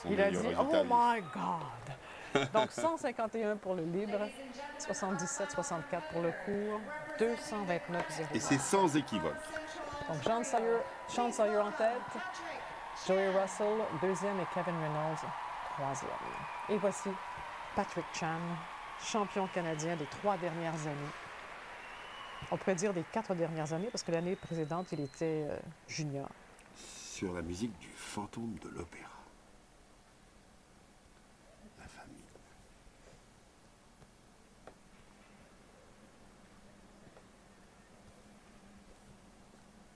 son Il a meilleur dit « résultat. Oh my God ». Donc 151 pour le libre, 77-64 pour le court, 229-0. Et c'est sans équivoque. Donc Sean Sawyer en tête, Joey Russell deuxième et Kevin Reynolds troisième. Et voici Patrick Chan, champion canadien des 3 dernières années. On pourrait dire des 4 dernières années parce que l'année précédente, il était junior. Sur la musique du fantôme de l'opéra. La famille.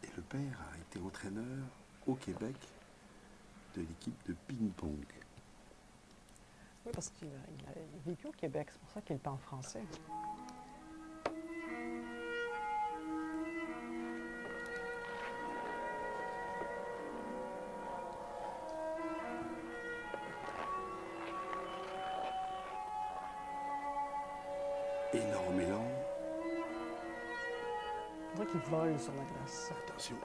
Et le père a été entraîneur au Québec de l'équipe de ping-pong. Oui, parce qu'il a vécu au Québec, c'est pour ça qu'il parle français. Énorme élan. On dirait qu'il vole sur la glace. Attention.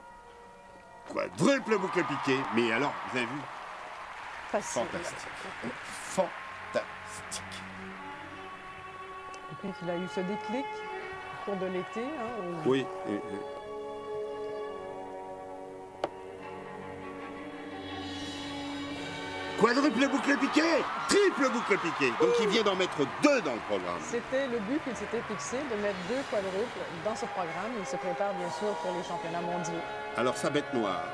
Quadruple boucle piqué. Mais alors, vous avez vu? Facile. Fantastique. Fantastique. Et puis il a eu ce déclic au cours de l'été. Hein, Oui. Quadruple boucle piqué, triple boucle piqué. Donc il vient d'en mettre 2 dans le programme. C'était le but qu'il s'était fixé, de mettre 2 quadruples dans ce programme. Il se prépare bien sûr pour les championnats mondiaux. Alors sa bête noire.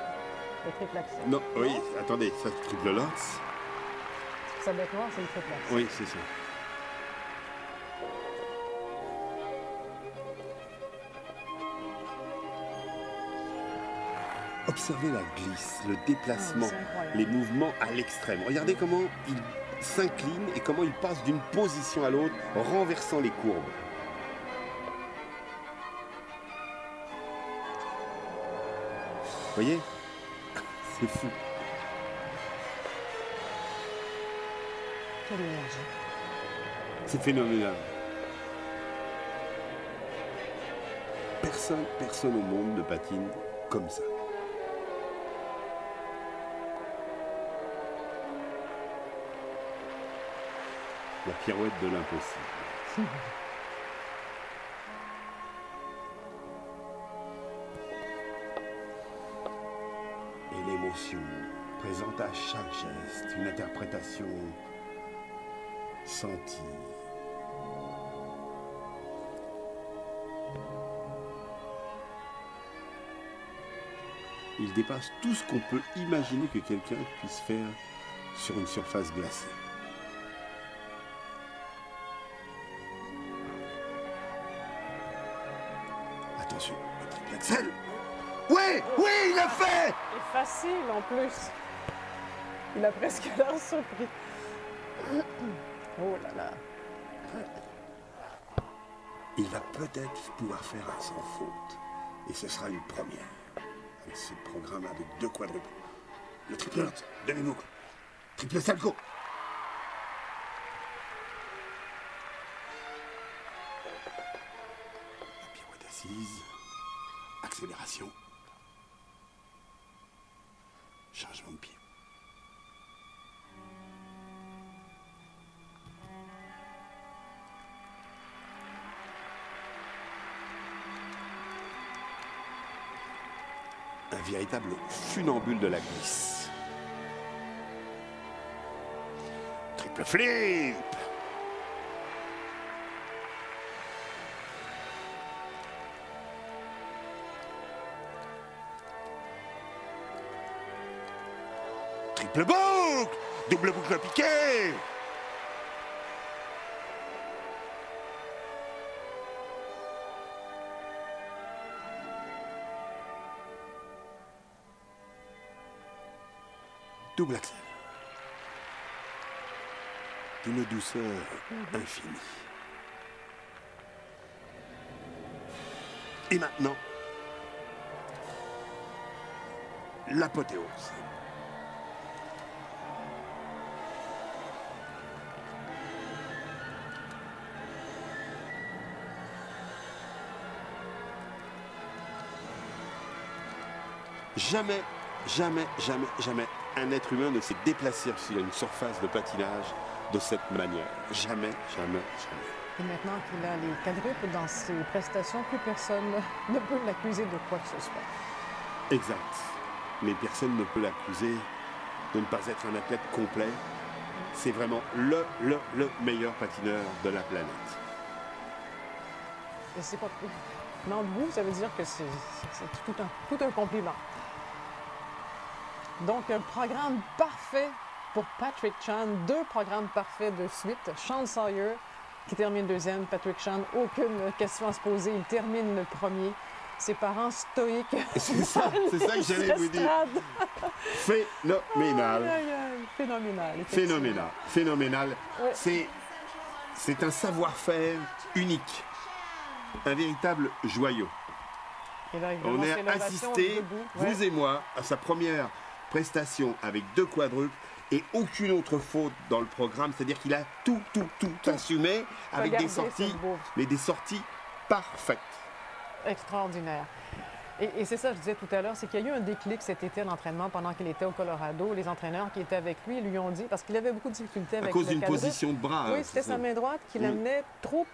Le triple accès. Non, oui, attendez, ça c'est triple lance. Sa bête noire, c'est le triple accès. Oui, c'est ça. Observez la glisse, le déplacement, les mouvements à l'extrême. Regardez comment il s'incline et comment il passe d'une position à l'autre, renversant les courbes. Vous voyez? C'est fou. Quelle énergie. C'est phénoménal. Personne au monde ne patine comme ça. La pirouette de l'impossible. Et l'émotion présente à chaque geste une interprétation sentie. Il dépasse tout ce qu'on peut imaginer que quelqu'un puisse faire sur une surface glacée. Attention, le triple axel. Oui, oui, il l'a fait! Et facile en plus. Il a presque l'air surpris. Oh là là. Il va peut-être pouvoir faire un sans faute. Et ce sera une première. Avec ce programme avec 2 quadruples. Le triple note, demi-boucle. Triple salco. La pirouette assise. Accélération. Changement de pied. Un véritable funambule de la glisse. Triple flip. Triple boucle. Double boucle piqué. Double axel. D'une douceur infinie. Et maintenant, l'apothéose. Jamais, jamais, jamais, jamais un être humain ne s'est déplacé sur une surface de patinage de cette manière. Jamais, jamais, jamais. Et maintenant qu'il a les quadruples dans ses prestations, plus personne ne peut l'accuser de quoi que ce soit. Exact. Mais personne ne peut l'accuser de ne pas être un athlète complet. C'est vraiment le meilleur patineur de la planète. Et c'est pas tout. Non, vous, ça veut dire que c'est tout un compliment. Donc, un programme parfait pour Patrick Chan. 2 programmes parfaits de suite. Sean Sawyer, qui termine deuxième. Patrick Chan, aucune question à se poser. Il termine le premier. Ses parents stoïques. C'est ça que j'allais vous dire. Phénoménal. Phénoménal. Phénoménal. Phénoménal. Ouais. C'est un savoir-faire unique. Un véritable joyau. Et là, on a assisté, vous et moi, à sa première prestation avec 2 quadruples et aucune autre faute dans le programme. C'est-à-dire qu'il a tout assumé avec des sorties, mais des sorties parfaites. Extraordinaire. Et c'est ça, je disais tout à l'heure, c'est qu'il y a eu un déclic cet été à l'entraînement pendant qu'il était au Colorado. Les entraîneurs qui étaient avec lui lui ont dit, parce qu'il avait beaucoup de difficultés avec le quadruple. À cause d'une position de bras. Oui, c'était sa main droite qui l'amenait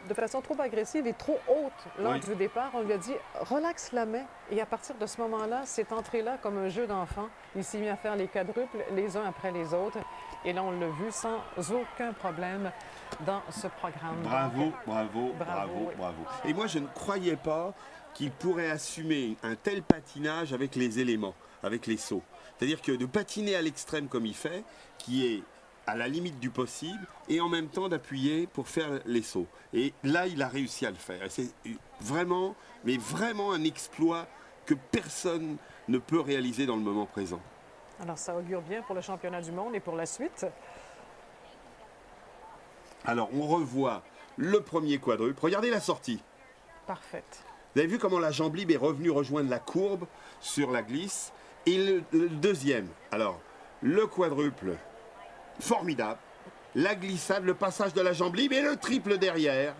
de façon trop agressive et trop haute lors du départ. On lui a dit, relaxe la main. Et à partir de ce moment-là, cette entrée-là, comme un jeu d'enfant, il s'est mis à faire les quadruples les uns après les autres. Et là, on l'a vu sans aucun problème dans ce programme. Bravo. Et moi, je ne croyais pas qu'il pourrait assumer un tel patinage avec les éléments, avec les sauts. C'est-à-dire que de patiner à l'extrême comme il fait, qui est à la limite du possible, et en même temps d'appuyer pour faire les sauts. Et là, il a réussi à le faire. C'est vraiment, mais vraiment un exploit que personne ne peut réaliser dans le moment présent. Alors, ça augure bien pour le championnat du monde et pour la suite. Alors, on revoit le premier quadruple. Regardez la sortie. Parfaite. Vous avez vu comment la jambe libre est revenue rejoindre la courbe sur la glisse. Et le deuxième, alors, le quadruple, formidable. La glissade, le passage de la jambe libre et le triple derrière.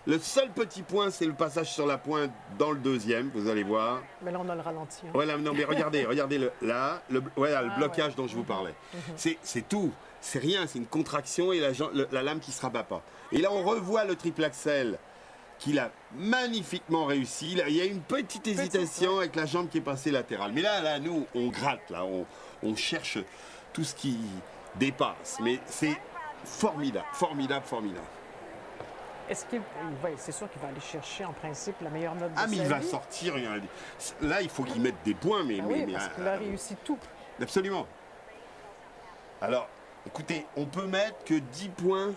Le seul petit point, c'est le passage sur la pointe dans le deuxième, vous allez voir. Mais là, on a le ralenti. Hein. Voilà, non, mais regardez le blocage dont je vous parlais. C'est tout, c'est rien, c'est une contraction et la lame qui ne se rabat pas. Et là, on revoit le triple axel qu'il a magnifiquement réussi. Il y a une petite hésitation avec la jambe qui est passée latérale. Mais là, nous, on gratte, là, on cherche tout ce qui dépasse. Mais c'est formidable. Est-ce qu'il c'est sûr qu'il va aller chercher en principe la meilleure note de sa vie. Il va sortir. Là, il faut qu'il mette des points. Parce qu'il a réussi tout. Absolument. Alors, écoutez, on peut mettre que 10 points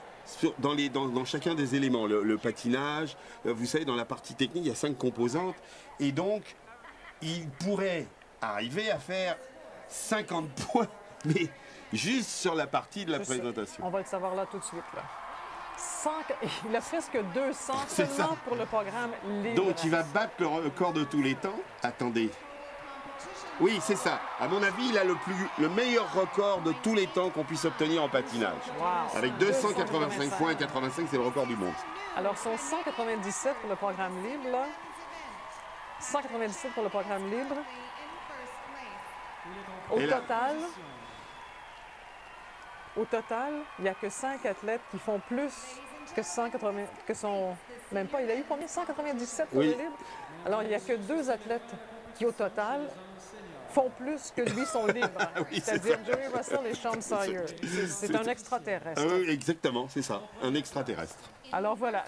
dans chacun des éléments. Le patinage, vous savez, dans la partie technique, il y a 5 composantes. Et donc, il pourrait arriver à faire 50 points, mais juste sur la partie de la présentation. On va le savoir là tout de suite. Là. Il a presque 200 seulement pour le programme libre. Donc, il va battre le record de tous les temps. Attendez. Oui, c'est ça. À mon avis, il a le meilleur record de tous les temps qu'on puisse obtenir en patinage. Wow. Avec 285 points et 85, c'est le record du monde. Alors, son 197 pour le programme libre, là. 197 pour le programme libre. Au total, il n'y a que 5 athlètes qui font plus que 180, que son... Même pas, il a eu combien? 197 pour le libre? Alors, il n'y a que 2 athlètes qui, au total, font plus que lui son libre. C'est-à-dire Joey Russell et Sean Sawyer. C'est un extraterrestre. Exactement, c'est ça, un extraterrestre. Alors voilà,